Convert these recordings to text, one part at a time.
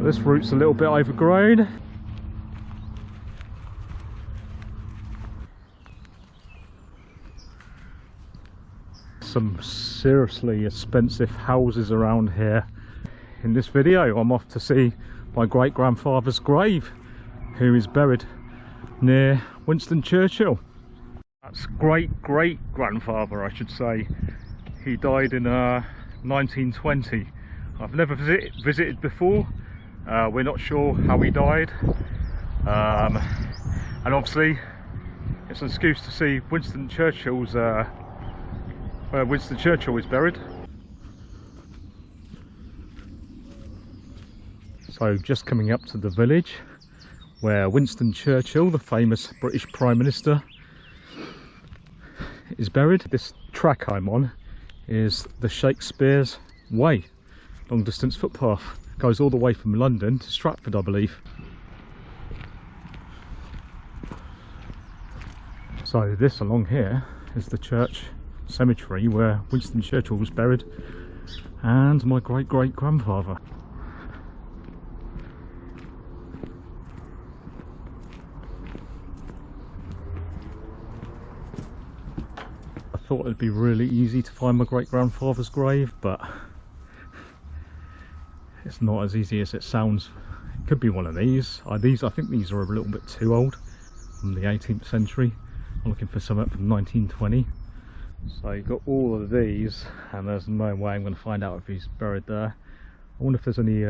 This route's a little bit overgrown. Some seriously expensive houses around here. In this video I'm off to see my great-grandfather's grave, who is buried near Winston Churchill. That's great-great-grandfather, I should say. He died in 1920. I've never visited before. We're not sure how he died, and obviously it's an excuse to see Winston Churchill's where Winston Churchill is buried. So just coming up to the village where Winston Churchill, the famous British Prime Minister, is buried. This track I'm on is the Shakespeare Way, long distance footpath. Goes all the way from London to Stratford, I believe. So this along here is the church cemetery where Winston Churchill was buried, and my great-great-grandfather. I thought it'd be really easy to find my great-grandfather's grave, but it's not as easy as it sounds. It could be one of these. I think these are a little bit too old, from the 18th century. I'm looking for something from 1920. So you've got all of these, and there's no way I'm going to find out if he's buried there. I wonder if there's any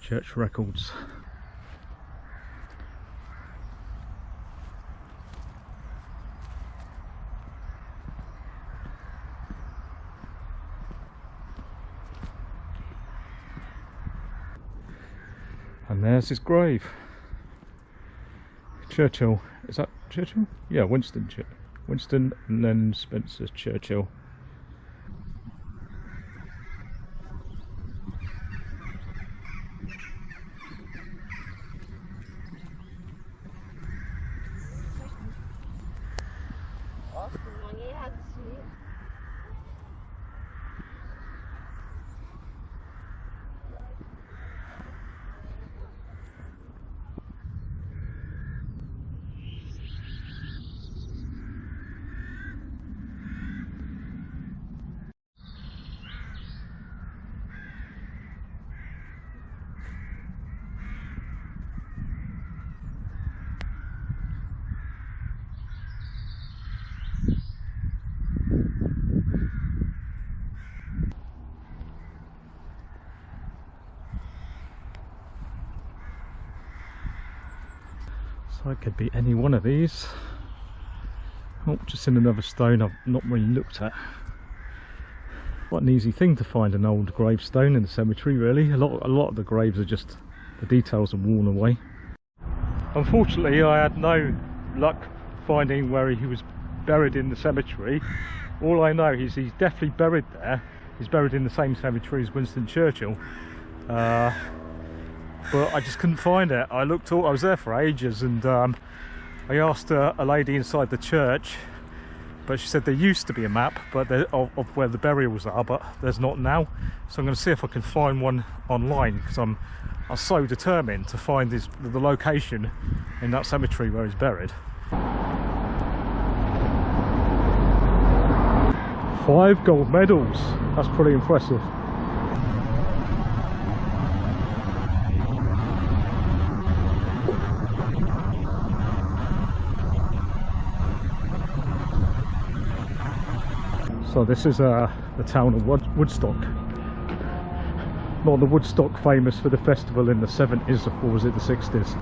church records. And there's his grave. Churchill, is that Churchill? Yeah, Winston and then Spencer-Churchill. So it could be any one of these. Oh, just in another stone I've not really looked at. Quite an easy thing to find an old gravestone in the cemetery, really. A lot of the graves are just, the details are worn away. Unfortunately, I had no luck finding where he was buried in the cemetery. All I know is he's definitely buried there. He's buried in the same cemetery as Winston Churchill. But I just couldn't find it. I was there for ages, and I asked a lady inside the church, but she said there used to be a map of where the burials are, but there's not now. So I'm going to see if I can find one online, because I'm so determined to find the location in that cemetery where he's buried. 5 gold medals. That's pretty impressive. So this is the town of Woodstock. Not the Woodstock famous for the festival in the 70s, or was it the 60s?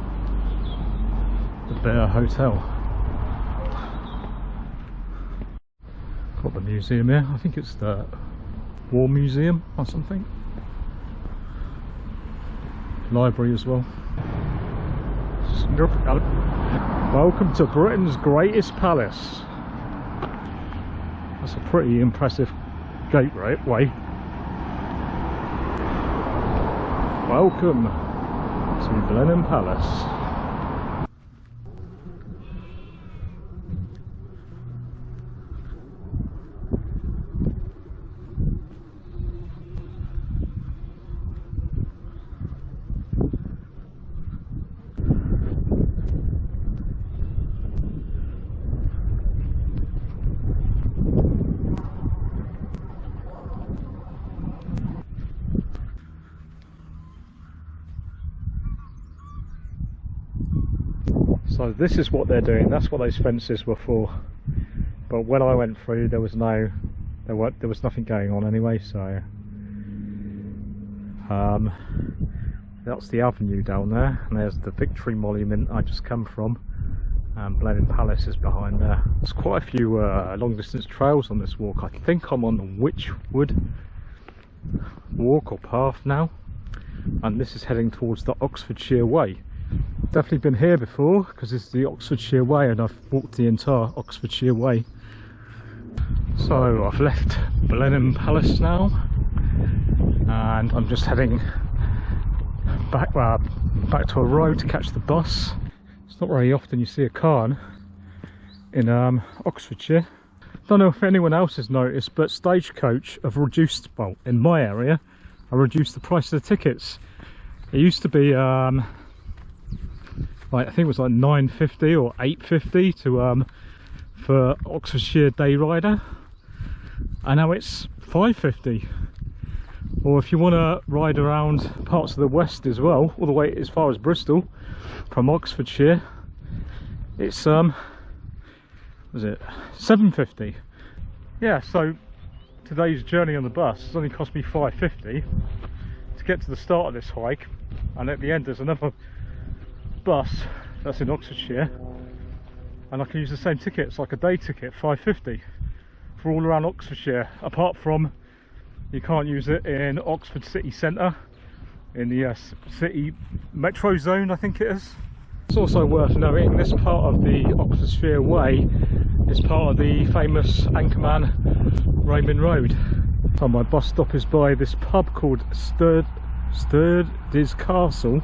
The Bear Hotel. Got the museum here. I think it's the War Museum or something. Library as well. Welcome to Britain's greatest palace. That's a pretty impressive gateway. Welcome to Blenheim Palace. So this is what they're doing, that's what those fences were for. But when I went through there was nothing going on anyway, so that's the avenue down there, and there's the Victory Monument I just come from, and Blenheim Palace is behind there. There's quite a few long distance trails on this walk. I think I'm on the Wychwood walk or path now, and this is heading towards the Oxfordshire Way. Definitely been here before because it's the Oxfordshire Way, and I've walked the entire Oxfordshire Way. So I've left Blenheim Palace now, and I'm just heading back to a road to catch the bus. It's not very often you see a car in Oxfordshire. Don't know if anyone else has noticed, but Stagecoach have reduced, well, in my area, I reduced the price of the tickets. It used to be like, I think it was like £9.50 or £8.50 to for Oxfordshire Day Rider, and now it's £5.50. Or if you want to ride around parts of the west as well, all the way as far as Bristol from Oxfordshire, it's was it £7.50? Yeah, so today's journey on the bus has only cost me £5.50 to get to the start of this hike, and at the end there's another bus that's in Oxfordshire, and I can use the same ticket. It's like a day ticket, £5.50 for all around Oxfordshire, apart from you can't use it in Oxford city centre, in the city metro zone, I think it is. It's also worth noting this part of the Oxfordshire Way is part of the famous Akeman Roman Road. So my bus stop is by this pub called Sturdy's Castle.